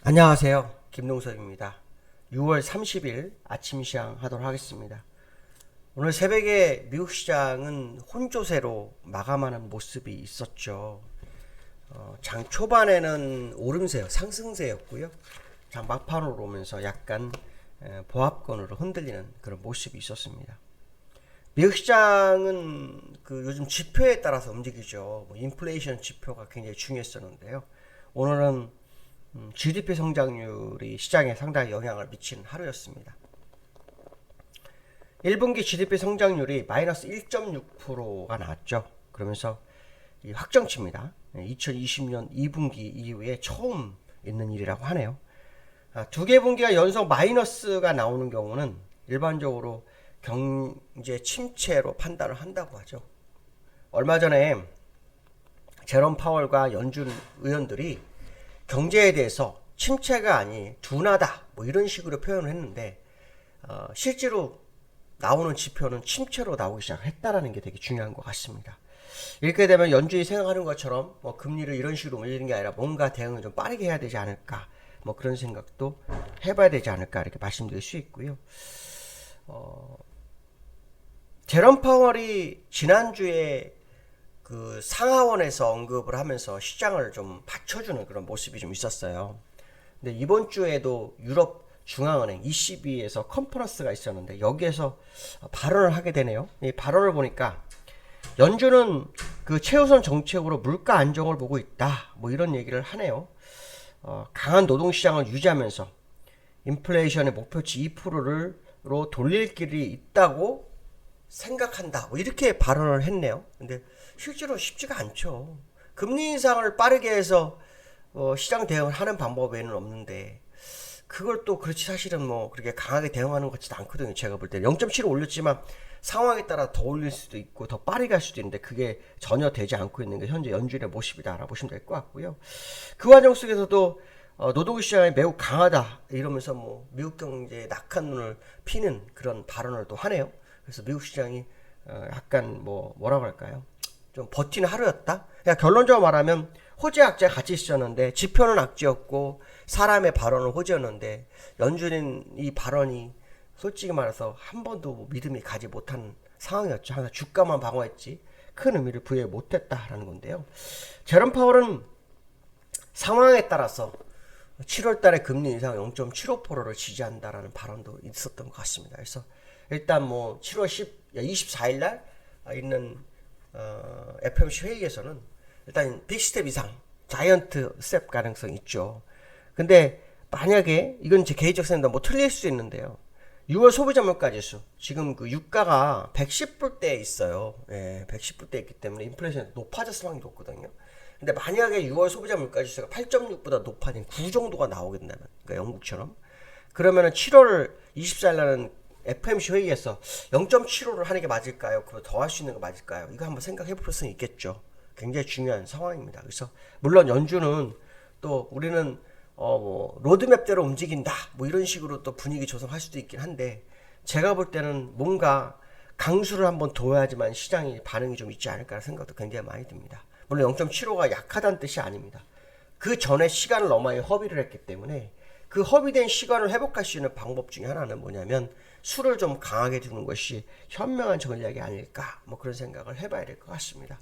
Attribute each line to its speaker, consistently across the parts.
Speaker 1: 안녕하세요. 김동섭입니다. 6월 30일 아침 시장 하도록 하겠습니다. 오늘 새벽에 미국 시장은 혼조세로 마감하는 모습이 있었죠. 장 초반에는 오름세요, 상승세였고요. 장 막판으로 오면서 약간 보합권으로 흔들리는 그런 모습이 있었습니다. 미국 시장은 요즘 지표에 따라서 움직이죠. 인플레이션 지표가 굉장히 중요했었는데요. 오늘은 GDP 성장률이 시장에 상당히 영향을 미치는 하루였습니다. 1분기 GDP 성장률이 마이너스 1.6%가 나왔죠. 그러면서 확정치입니다. 2020년 2분기 이후에 처음 있는 일이라고 하네요. 두 개 분기가 연속 마이너스가 나오는 경우는 일반적으로 경제 침체로 판단을 한다고 하죠. 얼마 전에 제롬 파월과 연준 의원들이 경제에 대해서 침체가 아닌 둔하다 뭐 이런 식으로 표현을 했는데 실제로 나오는 지표는 침체로 나오기 시작했다라는 게 되게 중요한 것 같습니다. 이렇게 되면 연준이 생각하는 것처럼 뭐 금리를 이런 식으로 올리는 게 아니라 뭔가 대응을 좀 빠르게 해야 되지 않을까 뭐 그런 생각도 해봐야 되지 않을까 이렇게 말씀드릴 수 있고요. 제롬 파월이 지난주에 상하원에서 언급을 하면서 시장을 좀 받쳐주는 그런 모습이 좀 있었어요. 근데 이번 주에도 유럽 중앙은행 ECB에서 컨퍼런스가 있었는데 여기에서 발언을 하게 되네요. 이 발언을 보니까 연준은 최우선 정책으로 물가 안정을 보고 있다. 뭐 이런 얘기를 하네요. 강한 노동시장을 유지하면서 인플레이션의 목표치 2%로 돌릴 길이 있다고 생각한다. 뭐 이렇게 발언을 했네요. 근데 실제로 쉽지가 않죠. 금리 인상을 빠르게 해서 시장 대응을 하는 방법 외에는 없는데 그걸 또 그렇지 사실은 뭐 그렇게 강하게 대응하는 것 같지도 않거든요. 제가 볼 때 0.7을 올렸지만 상황에 따라 더 올릴 수도 있고 더 빠르게 할 수도 있는데 그게 전혀 되지 않고 있는 게 현재 연준의 모습이다 알아보시면 될 것 같고요. 그 과정 속에서도 노동시장이 매우 강하다 이러면서 뭐 미국 경제에 낙한 눈을 피는 그런 발언을 또 하네요. 그래서 미국 시장이 약간 뭐라고 할까요? 좀 버티는 하루였다. 그냥 결론적으로 말하면 호재 악재가 같이 있었는데 지표는 악재였고 사람의 발언은 호재였는데 연준인 이 발언이 솔직히 말해서 한 번도 믿음이 가지 못한 상황이었죠. 항상 주가만 방어했지 큰 의미를 부여 못했다라는 건데요. 제롬 파월은 상황에 따라서 7월 달에 금리 인상 0.75%를 지지한다라는 발언도 있었던 것 같습니다. 그래서 일단 뭐 7월 24일 날 있는 FOMC 회의에서는 일단 빅스텝 이상 자이언트 스텝 가능성이 있죠. 근데 만약에 이건 제 개인적 생각입니다. 뭐 틀릴 수 있는데요. 6월 소비자 물가 지수 지금 유가가 110불대에 있어요. 예, 110불대에 있기 때문에 인플레이션이 높아졌을 확률이 높거든요. 근데 만약에 6월 소비자 물가 지수가 8.6보다 높아진 9 정도가 나오겠다면 그러니까 영국처럼 그러면은 7월 24일 날은 FMC 회의에서 0.75를 하는 게 맞을까요? 그거 더 할 수 있는 거 맞을까요? 이거 한번 생각해 볼 필요성이 있겠죠. 굉장히 중요한 상황입니다. 그래서 물론 연준은 또 우리는 로드맵대로 움직인다 뭐 이런 식으로 또 분위기 조성할 수도 있긴 한데 제가 볼 때는 뭔가 강수를 한번 둬야지만 시장이 반응이 좀 있지 않을까 생각도 굉장히 많이 듭니다. 물론 0.75가 약하다는 뜻이 아닙니다. 그 전에 시간을 너무 많이 허비를 했기 때문에 그 허비된 시간을 회복할 수 있는 방법 중에 하나는 뭐냐면 수를 좀 강하게 두는 것이 현명한 전략이 아닐까 뭐 그런 생각을 해봐야 될 것 같습니다.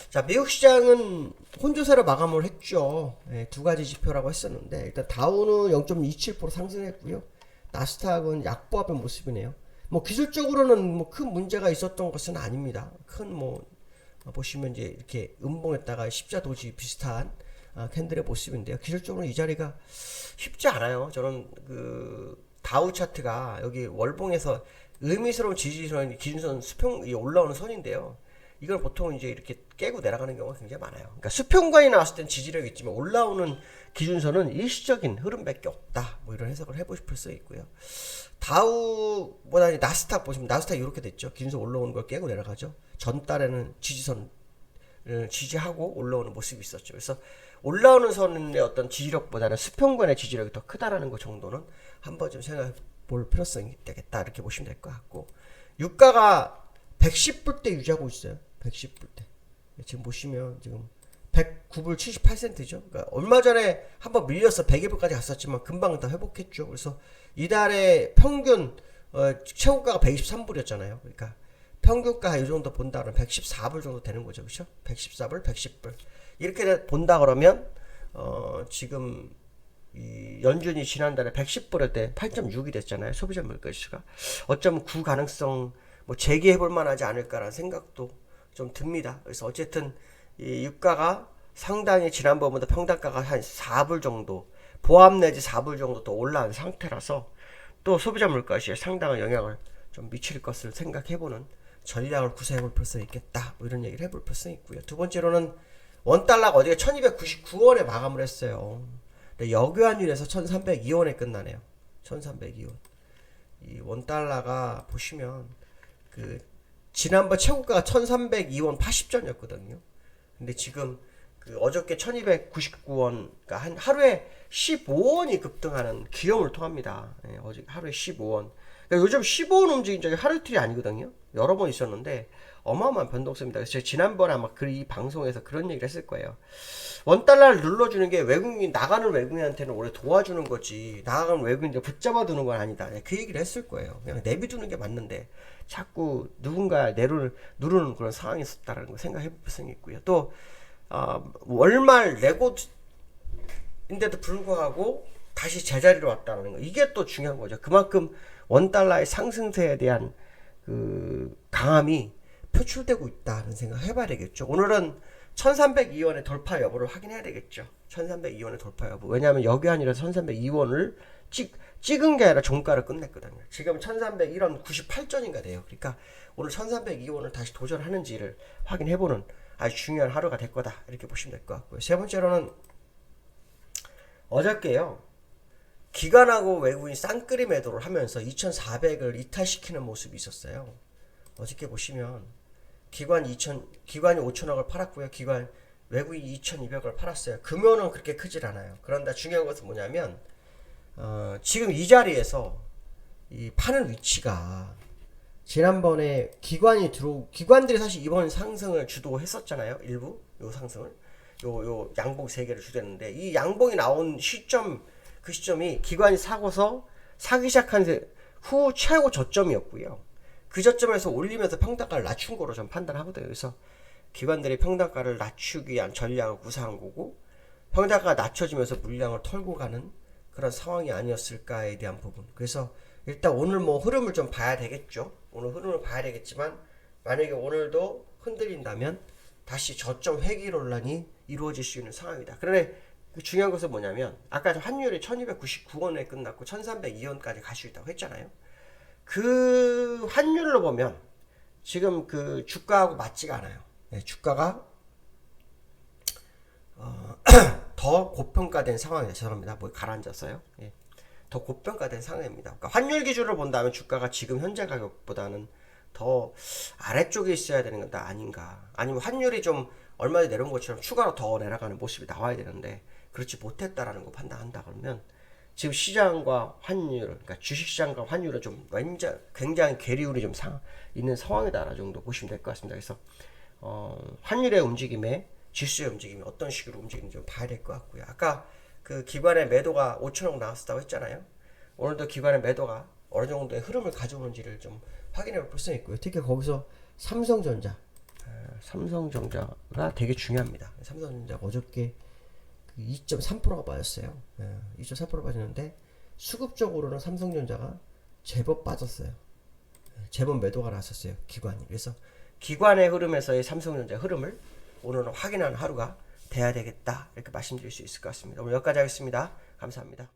Speaker 1: 자, 미국 시장은 혼조세로 마감을 했죠. 네, 두 가지 지표라고 했었는데 일단 다우는 0.27% 상승했고요. 나스닥은 약보합의 모습이네요. 뭐 기술적으로는 뭐 큰 문제가 있었던 것은 아닙니다. 큰 보시면 이제 이렇게 음봉에다가 십자도지 비슷한 캔들의 모습인데요. 기술적으로 이 자리가 쉽지 않아요. 저는 다우 차트가 여기 월봉에서 의미스러운 지지선 기준선 수평이 올라오는 선인데요. 이걸 보통 이제 이렇게 깨고 내려가는 경우가 굉장히 많아요. 그러니까 수평관이 나왔을 땐 지지력이 있지만 올라오는 기준선은 일시적인 흐름밖에 없다. 뭐 이런 해석을 해보실 수 있고요. 다우보다 나스닥 보시면 나스닥이 이렇게 됐죠. 기준선 올라오는 걸 깨고 내려가죠. 전달에는 지지선을 지지하고 올라오는 모습이 있었죠. 그래서 올라오는 선의 어떤 지지력보다는 수평관의 지지력이 더 크다라는 것 정도는 한번 좀 생각해 볼 필요성이 있겠다 이렇게 보시면 될 것 같고 유가가 110불대 유지하고 있어요. 110불대. 지금 보시면 지금 109불 78센트죠. 그러니까 얼마 전에 한번 밀려서 100일불까지 갔었지만 금방 다 회복했죠. 그래서 이달에 평균 최고가가 123불이었잖아요. 그러니까 평균가 이 정도 본다 그러면 114불 정도 되는 거죠. 그렇죠? 114불, 110불. 이렇게 본다 그러면 지금 이 연준이 지난달에 110불일 때 8.6이 됐잖아요. 소비자 물가지수가. 어쩌면 구 가능성 뭐 제기해 볼 만하지 않을까라는 생각도 좀 듭니다. 그래서 어쨌든 이 유가가 상당히 지난번보다 평단가가 한 4불 정도 보합 내지 4불 정도 더 올라온 상태라서 또 소비자 물가시에 상당한 영향을 좀 미칠 것을 생각해보는 전략을 구사해볼 필요성이 있겠다. 뭐 이런 얘기를 해볼 필요성이 있고요. 두 번째로는 원달러가 어디가 1299원에 마감을 했어요. 근데 역유환율에서 1302원에 끝나네요. 1302원. 이 원달러가 보시면 그 지난번 최고가가 1302원 80전이었거든요. 근데 지금 그 어저께 1299원, 그러니까 한 하루에 15원이 급등하는 기염을 통합니다. 예, 어제 하루에 15원. 그러니까 요즘 15원 움직인 적이 하루 이틀이 아니거든요. 여러 번 있었는데 어마어마한 변동성입니다. 그래서 제가 지난번에 아마 이 방송에서 그런 얘기를 했을 거예요. 원달러를 눌러주는 게 외국인, 나가는 외국인한테는 원래 도와주는 거지, 나가는 외국인들 붙잡아 두는 건 아니다. 그 얘기를 했을 거예요. 그냥 내비두는 게 맞는데 자꾸 누군가 누르는 그런 상황이 있었다는 거 생각해 볼 필요성이 있고요. 또 월말 레고인데도 불구하고 다시 제자리로 왔다는 거, 이게 또 중요한 거죠. 그만큼 원달러의 상승세에 대한 그 강함이 표출되고 있다는 생각 해봐야 되겠죠. 오늘은 1302원의 돌파 여부를 확인해야 되겠죠. 1302원의 돌파 여부. 왜냐하면 역유환이라서 1302원을 찍은 게 아니라 종가를 끝냈거든요. 지금 1301원 98전인가 돼요. 그러니까 오늘 1302원을 다시 도전하는지를 확인해보는 아주 중요한 하루가 될 거다. 이렇게 보시면 될 것 같고요. 세 번째로는 어저께요. 기관하고 외국인 쌍끌이 매도를 하면서 2400을 이탈시키는 모습이 있었어요. 어저께 보시면 기관이 5천억을 팔았고요. 외국인이 2200을 팔았어요. 금요는 그렇게 크질 않아요. 그런데 중요한 것은 뭐냐면 지금 이 자리에서 이 파는 위치가 지난번에 기관들이 사실 이번 상승을 주도했었잖아요. 일부 요 상승을 요 양봉 3개를 주도했는데, 이 양봉이 나온 시점, 그 시점이 기관이 사고서 사기 시작한 후 최고 저점이었고요. 그 저점에서 올리면서 평단가를 낮춘 거로 좀 판단하거든요. 그래서 기관들이 평단가를 낮추기 위한 전략을 구사한 거고, 평단가가 낮춰지면서 물량을 털고 가는 그런 상황이 아니었을까에 대한 부분. 그래서 일단 오늘 뭐 흐름을 좀 봐야 되겠죠. 오늘 흐름을 봐야 되겠지만, 만약에 오늘도 흔들린다면 다시 저점 회귀 논란이 이루어질 수 있는 상황이다. 그런데 그 중요한 것은 뭐냐면, 아까 환율이 1299원에 끝났고 1302원까지 갈 수 있다고 했잖아요. 그 환율로 보면 지금 그 주가하고 맞지가 않아요. 네, 주가가 더 고평가된 상황이에요. 죄송합니다. 뭐 가라앉았어요. 예. 더 고평가된 상황입니다. 그러니까 환율 기준으로 본다면 주가가 지금 현재 가격보다는 더 아래쪽에 있어야 되는 건 다 아닌가. 아니면 환율이 좀 얼마 전에 내려온 것처럼 추가로 더 내려가는 모습이 나와야 되는데 그렇지 못했다라는 거 판단한다 그러면 지금 시장과 환율, 그러니까 주식시장과 환율은 좀 굉장히 괴리율이 좀 있는 상황이다라는 정도 보시면 될 것 같습니다. 그래서 환율의 움직임에 지수의 움직임이 어떤 식으로 움직이는지 좀 봐야 될 것 같고요. 아까 그 기관의 매도가 5천억 나왔다고 했잖아요. 오늘도 기관의 매도가 어느 정도의 흐름을 가져오는지를 좀 확인해 볼 필요성이 있고요. 특히 거기서 삼성전자가 되게 중요합니다. 삼성전자가 어저께 2.3%가 빠졌어요. 2.3% 빠졌는데 수급적으로는 삼성전자가 제법 빠졌어요. 제법 매도가 나왔었어요. 기관이. 그래서 기관의 흐름에서의 삼성전자의 흐름을 오늘은 확인하는 하루가 돼야 되겠다. 이렇게 말씀드릴 수 있을 것 같습니다. 오늘 여기까지 하겠습니다. 감사합니다.